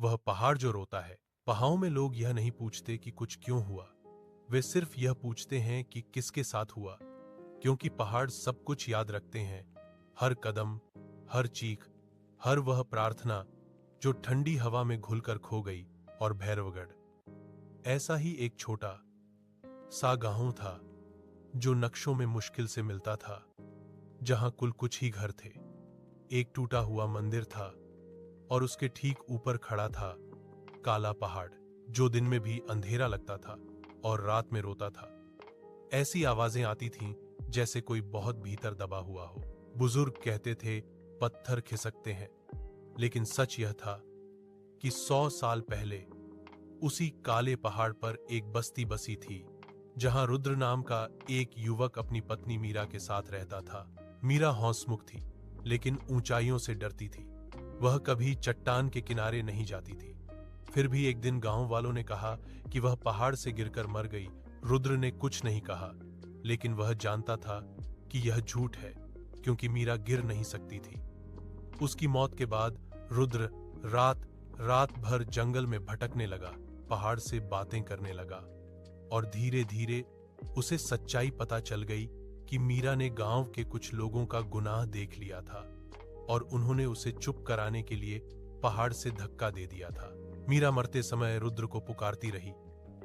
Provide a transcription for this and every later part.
वह पहाड़ जो रोता है। पहाड़ों में लोग यह नहीं पूछते कि कुछ क्यों हुआ, वे सिर्फ यह पूछते हैं कि किसके साथ हुआ, क्योंकि पहाड़ सब कुछ याद रखते हैं, हर कदम, हर चीख, हर वह प्रार्थना जो ठंडी हवा में घुलकर खो गई। और भैरवगढ़ ऐसा ही एक छोटा सा गांव था जो नक्शों में मुश्किल से मिलता था, जहां कुल कुछ ही घर थे। एक टूटा हुआ मंदिर था और उसके ठीक ऊपर खड़ा था काला पहाड़, जो दिन में भी अंधेरा लगता था और रात में रोता था। ऐसी आवाजें आती थीं जैसे कोई बहुत भीतर दबा हुआ हो। बुजुर्ग कहते थे पत्थर खिसकते हैं, लेकिन सच यह था कि 100 साल पहले उसी काले पहाड़ पर एक बस्ती बसी थी, जहां रुद्र नाम का एक युवक अपनी पत्नी मीरा के साथ रहता था। मीरा हंसमुख थी, लेकिन ऊंचाइयों से डरती थी। वह कभी चट्टान के किनारे नहीं जाती थी। फिर भी एक दिन गांव वालों ने कहा कि वह पहाड़ से गिरकर मर गई। रुद्र ने कुछ नहीं कहा, लेकिन वह जानता था कि यह झूठ है, क्योंकि मीरा गिर नहीं सकती थी। उसकी मौत के बाद रुद्र रात भर जंगल में भटकने लगा, पहाड़ से बातें करने लगा, और धीरे धीरे उसे सच्चाई पता चल गई कि मीरा ने गांव के कुछ लोगों का गुनाह देख लिया था और उन्होंने उसे चुप कराने के लिए पहाड़ से धक्का दे दिया था। मीरा मरते समय रुद्र को पुकारती रही,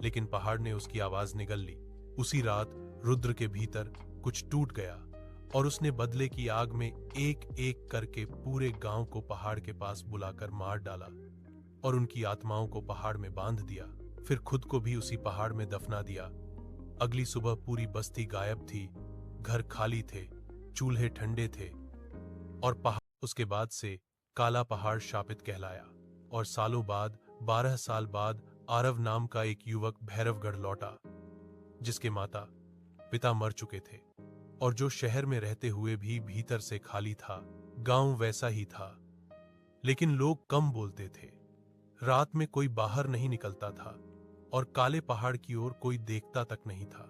लेकिन पहाड़ ने उसकी आवाज निगल ली। उसी रात रुद्र के भीतर कुछ टूट गया और उसने बदले की आग में एक एक करके पूरे गांव को पहाड़ के पास बुलाकर मार डाला और उनकी आत्माओं को पहाड़ में बांध दिया। फिर खुद को भी उसी पहाड़ में दफना दिया। अगली सुबह पूरी बस्ती गायब थी, घर खाली थे, चूल्हे ठंडे थे और पहाड़ उसके बाद से काला पहाड़ शापित कहलाया। और सालों बाद 12 साल बाद आरव नाम का एक युवक भैरवगढ़ लौटा, जिसके माता पिता मर चुके थे और जो शहर में रहते हुए भी भीतर से खाली था। गांव वैसा ही था, लेकिन लोग कम बोलते थे। रात में कोई बाहर नहीं निकलता था और काले पहाड़ की ओर कोई देखता तक नहीं था।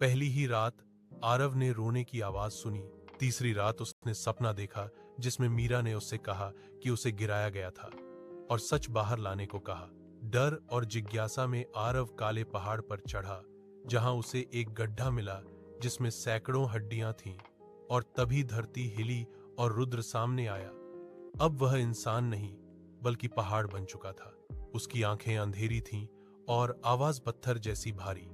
पहली ही रात आरव ने रोने की आवाज सुनी। तीसरी रात उसने सपना देखा जिसमें मीरा ने उससे कहा कि उसे गिराया गया था और सच बाहर लाने को कहा। डर और जिज्ञासा में आरव काले पहाड़ पर चढ़ा, जहां उसे एक गड्ढा मिला जिसमें सैकड़ों हड्डियां थीं। और तभी धरती हिली और रुद्र सामने आया। अब वह इंसान नहीं बल्कि पहाड़ बन चुका था। उसकी आंखें अंधेरी थीं और आवाज पत्थर जैसी भारी।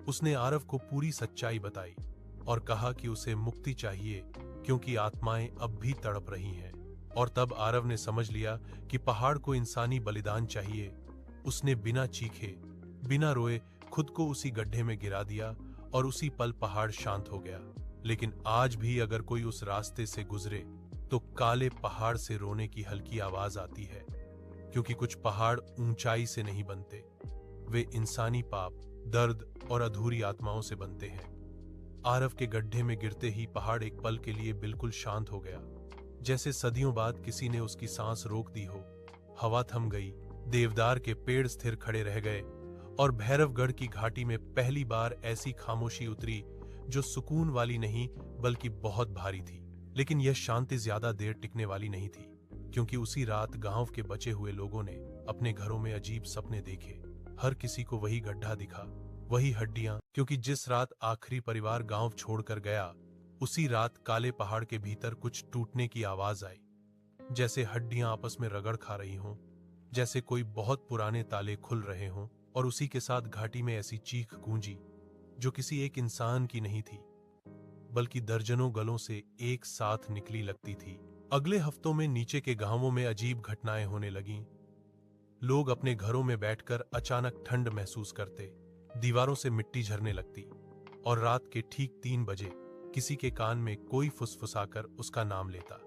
उसने आरव को पूरी सच्चाई बताई और कहा कि उसे मुक्ति चाहिए, क्योंकि आत्माएं अब भी तड़प रही हैं। और तब आरव ने समझ लिया कि पहाड़ को इंसानी बलिदान चाहिए। उसने बिना चीखे, बिना रोए खुद को उसी गड्ढे में गिरा दिया और उसी पल पहाड़ शांत हो गया। लेकिन आज भी अगर कोई उस रास्ते से गुजरे तो काले पहाड़ से रोने की हल्की आवाज आती है, क्योंकि कुछ पहाड़ ऊंचाई से नहीं बनते, वे इंसानी पाप, दर्द और अधूरी आत्माओं से बनते हैं। आरव के गड्ढे में गिरते ही पहाड़ एक पल के लिए बिल्कुल शांत हो गया, जैसे सदियों बाद किसी ने उसकी सांस रोक दी हो। हवा थम गई, देवदार के पेड़ स्थिर खड़े रह गए और भैरवगढ़ की घाटी में पहली बार ऐसी खामोशी उतरी जो सुकून वाली नहीं बल्कि बहुत भारी थी। लेकिन यह शांति ज्यादा देर टिकने वाली नहीं थी, क्योंकि उसी रात गांव के बचे हुए लोगों ने अपने घरों में अजीब सपने देखे। हर किसी को वही गड्ढा दिखा, वही हड्डियां, क्योंकि जिस रात आखिरी परिवार गांव छोड़कर गया, उसी रात काले पहाड़ के भीतर कुछ टूटने की आवाज आई, जैसे हड्डियां आपस में रगड़ खा रही हों, जैसे कोई बहुत पुराने ताले खुल रहे हों। और उसी के साथ घाटी में ऐसी चीख गूंजी जो किसी एक इंसान की नहीं थी, बल्कि दर्जनों गलों से एक साथ निकली लगती थी। अगले हफ्तों में नीचे के गांवों में अजीब घटनाएं होने लगीं। लोग अपने घरों में बैठकर अचानक ठंड महसूस करते, दीवारों से मिट्टी झरने लगती और रात के ठीक 3 बजे किसी के कान में कोई फुसफुसाकर उसका नाम लेता।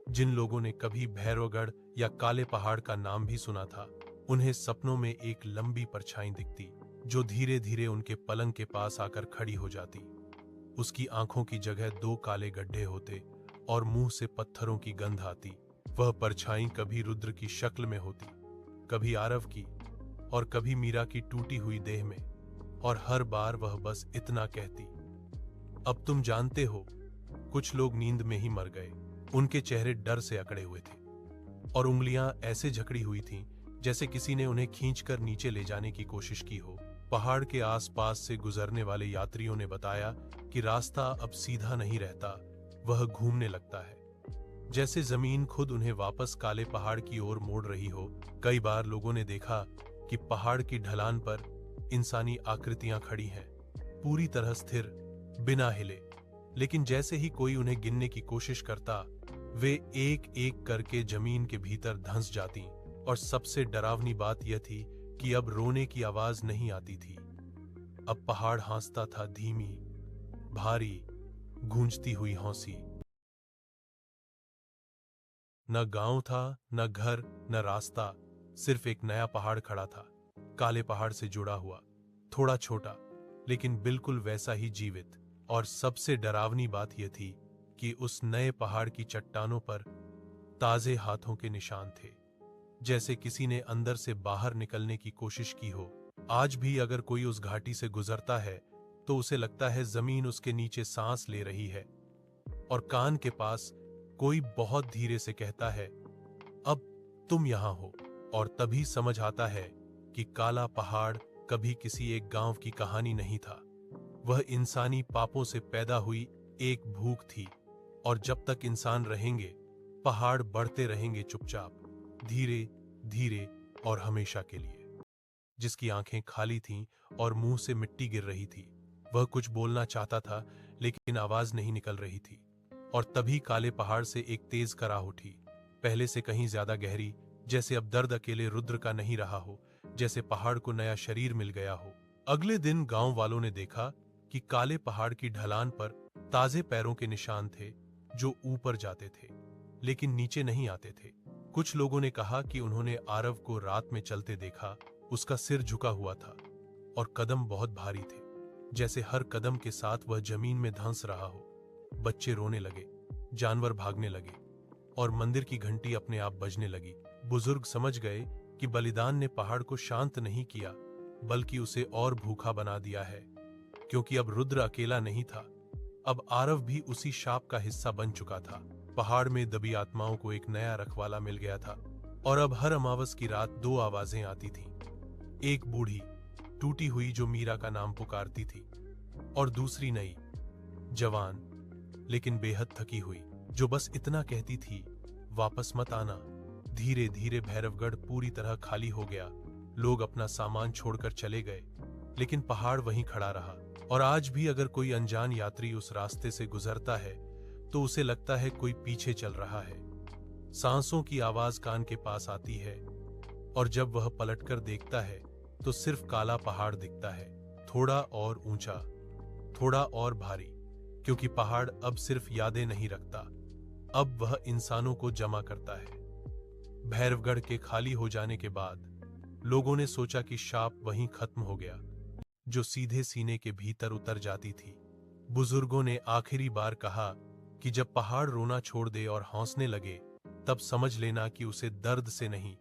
जिन लोगों ने कभी भैरवगढ़ या काले पहाड़ का नाम भी सुना था, उन्हें सपनों में एक लंबी परछाई दिखती जो धीरे धीरे उनके पलंग के पास आकर खड़ी हो जाती। उसकी आंखों की जगह 2 काले गड्ढे होते और मुंह से पत्थरों की गंध आती। वह परछाई कभी रुद्र की शक्ल में होती, कभी आरव की और कभी मीरा की टूटी हुई देह में, और हर बार वह बस इतना कहती, अब तुम जानते हो। कुछ लोग नींद में ही मर गए। उनके चेहरे डर से अकड़े हुए थे और उंगलियां ऐसे जकड़ी हुई थीं जैसे किसी ने उन्हें खींचकर नीचे ले जाने की कोशिश की हो। पहाड़ के आसपास से गुजरने वाले यात्रियों ने बताया कि रास्ता अब सीधा नहीं रहता, वह घूमने लगता है, जैसे जमीन खुद उन्हें वापस काले पहाड़ की ओर मोड़ रही हो। कई बार लोगों ने देखा कि पहाड़ की ढलान पर इंसानी आकृतियां खड़ी हैं, पूरी तरह स्थिर, बिना हिले, लेकिन जैसे ही कोई उन्हें गिनने की कोशिश करता, वे एक एक करके जमीन के भीतर धंस जाती। और सबसे डरावनी बात यह थी कि अब रोने की आवाज नहीं आती थी। अब पहाड़ हंसता था, धीमी, भारी, गूंजती हुई हंसी। न गांव था, न घर, न रास्ता, सिर्फ एक नया पहाड़ खड़ा था, काले पहाड़ से जुड़ा हुआ, थोड़ा छोटा, लेकिन बिल्कुल वैसा ही जीवित। और सबसे डरावनी बात यह थी कि उस नए पहाड़ की चट्टानों पर ताजे हाथों के निशान थे, जैसे किसी ने अंदर से बाहर निकलने की कोशिश की हो। आज भी अगर कोई उस घाटी से गुजरता है तो उसे लगता है जमीन उसके नीचे सांस ले रही है, और कान के पास कोई बहुत धीरे से कहता है, अब तुम यहां हो। और तभी समझ आता है कि काला पहाड़ कभी किसी एक गांव की कहानी नहीं था, वह इंसानी पापों से पैदा हुई एक भूख थी। और जब तक इंसान रहेंगे, पहाड़ बढ़ते रहेंगे चुपचाप, धीरे धीरे और हमेशा के लिए। जिसकी आंखें खाली थीं और मुंह से मिट्टी गिर रही थी, वह कुछ बोलना चाहता था, लेकिन आवाज नहीं निकल रही थी। और तभी काले पहाड़ से एक तेज कराह उठी, पहले से कहीं ज्यादा गहरी, जैसे अब दर्द अकेले रुद्र का नहीं रहा हो, जैसे पहाड़ को नया शरीर मिल गया हो। अगले दिन गांव वालों ने देखा कि काले पहाड़ की ढलान पर ताजे पैरों के निशान थे, जो ऊपर जाते थे लेकिन नीचे नहीं आते थे। कुछ लोगों ने कहा कि उन्होंने आरव को रात में चलते देखा, उसका सिर झुका हुआ था और कदम बहुत भारी थे, जैसे हर कदम के साथ वह जमीन में धंस रहा हो। बच्चे रोने लगे, जानवर भागने लगे, और मंदिर की घंटी अपने आप बजने लगी। बुजुर्ग समझ गए कि बलिदान ने पहाड़ को शांत नहीं किया, बल्कि उसे और भूखा बना दिया है, क्योंकि अब रुद्र अकेला नहीं था, अब आरव भी उसी शाप का हिस्सा बन चुका था। पहाड़ में दबी आत्माओं को एक नया रखवाला मिल गया था, और अब हर अमावस की रात दो आवाजें आती थीं। एक बूढ़ी, टूटी हुई, जो मीरा का नाम पुकारती थी, और दूसरी नई, जवान, लेकिन बेहद थकी हुई, जो बस इतना कहती थी, वापस मत आना। धीरे धीरे भैरवगढ़ पूरी तरह खाली हो गया। लोग अपना सामान छोड़कर चले गए, लेकिन पहाड़ वहीं खड़ा रहा। और आज भी अगर कोई अनजान यात्री उस रास्ते से गुजरता है तो उसे लगता है कोई पीछे चल रहा है। सांसों की आवाज कान के पास आती है, और जब वह पलटकर देखता है तो सिर्फ काला पहाड़ दिखता है, थोड़ा और ऊंचा, थोड़ा और भारी, क्योंकि पहाड़ अब सिर्फ यादें नहीं रखता, अब वह इंसानों को जमा करता है। भैरवगढ़ के खाली हो जाने के बाद लोगों ने सोचा कि शाप वहीं खत्म हो गया, जो सीधे सीने के भीतर उतर जाती थी। बुजुर्गों ने आखिरी बार कहा कि जब पहाड़ रोना छोड़ दे और हंसने लगे, तब समझ लेना कि उसे दर्द से नहीं,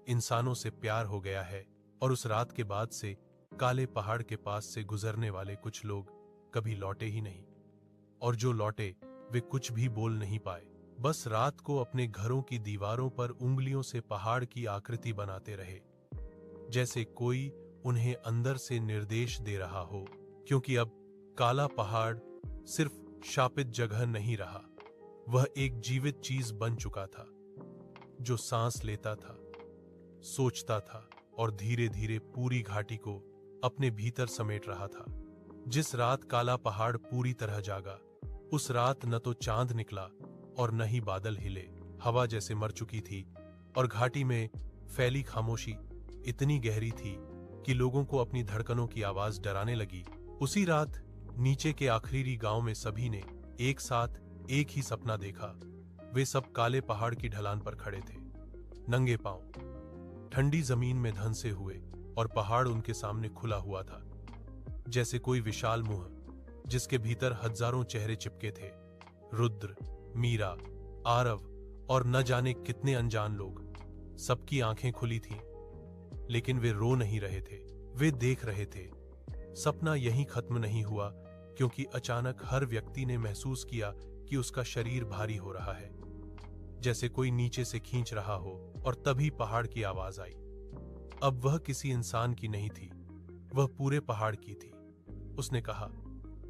इंसानों से प्यार हो गया है। और उस रात के बाद से काले पहाड़ के पास से गुजरने वाले कुछ लोग कभी लौटे ही नहीं, और जो लौटे वे कुछ भी बोल नहीं पाए, बस रात को अपने घरों की दीवारों पर उंगलियों से पहाड़ की आकृति बनाते रहे, जैसे कोई उन्हें अंदर से निर्देश दे रहा हो। क्योंकि अब काला पहाड़ सिर्फ शापित जगह नहीं रहा, वह एक जीवित चीज बन चुका था, जो सांस लेता था, सोचता था, और धीरे धीरे पूरी घाटी को अपने भीतर समेट रहा था। जिस रात काला पहाड़ पूरी तरह जागा, उस रात न तो चांद निकला और न ही बादल हिले। हवा जैसे मर चुकी थी, और घाटी में फैली खामोशी इतनी गहरी थी कि लोगों को अपनी धड़कनों की आवाज डराने लगी। उसी रात नीचे के आखिरी गांव में सभी ने एक साथ एक ही सपना देखा। वे सब काले पहाड़ की ढलान पर खड़े थे, नंगे पांव, ठंडी जमीन में धंसे हुए, और पहाड़ उनके सामने खुला हुआ था, जैसे कोई विशाल मुंह जिसके भीतर हजारों चेहरे चिपके थे। रुद्र, मीरा, आरव और न जाने कितने अनजान लोग। सबकी आंखें खुली थीं, लेकिन वे रो नहीं रहे थे, वे देख रहे थे। सपना यहीं खत्म नहीं हुआ, क्योंकि अचानक हर व्यक्ति ने महसूस किया कि उसका शरीर भारी हो रहा है, जैसे कोई नीचे से खींच रहा हो। और तभी पहाड़ की आवाज आई, अब वह किसी इंसान की नहीं थी, वह पूरे पहाड़ की थी। उसने कहा,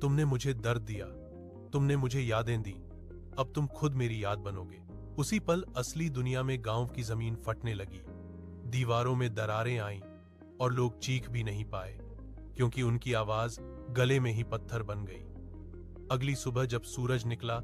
तुमने मुझे दर्द दिया, तुमने मुझे यादें दी, अब तुम खुद मेरी याद बनोगे। उसी पल असली दुनिया में गांव की जमीन फटने लगी, दीवारों में दरारें आईं और लोग चीख भी नहीं पाए, क्योंकि उनकी आवाज गले में ही पत्थर बन गई। अगली सुबह जब सूरज निकला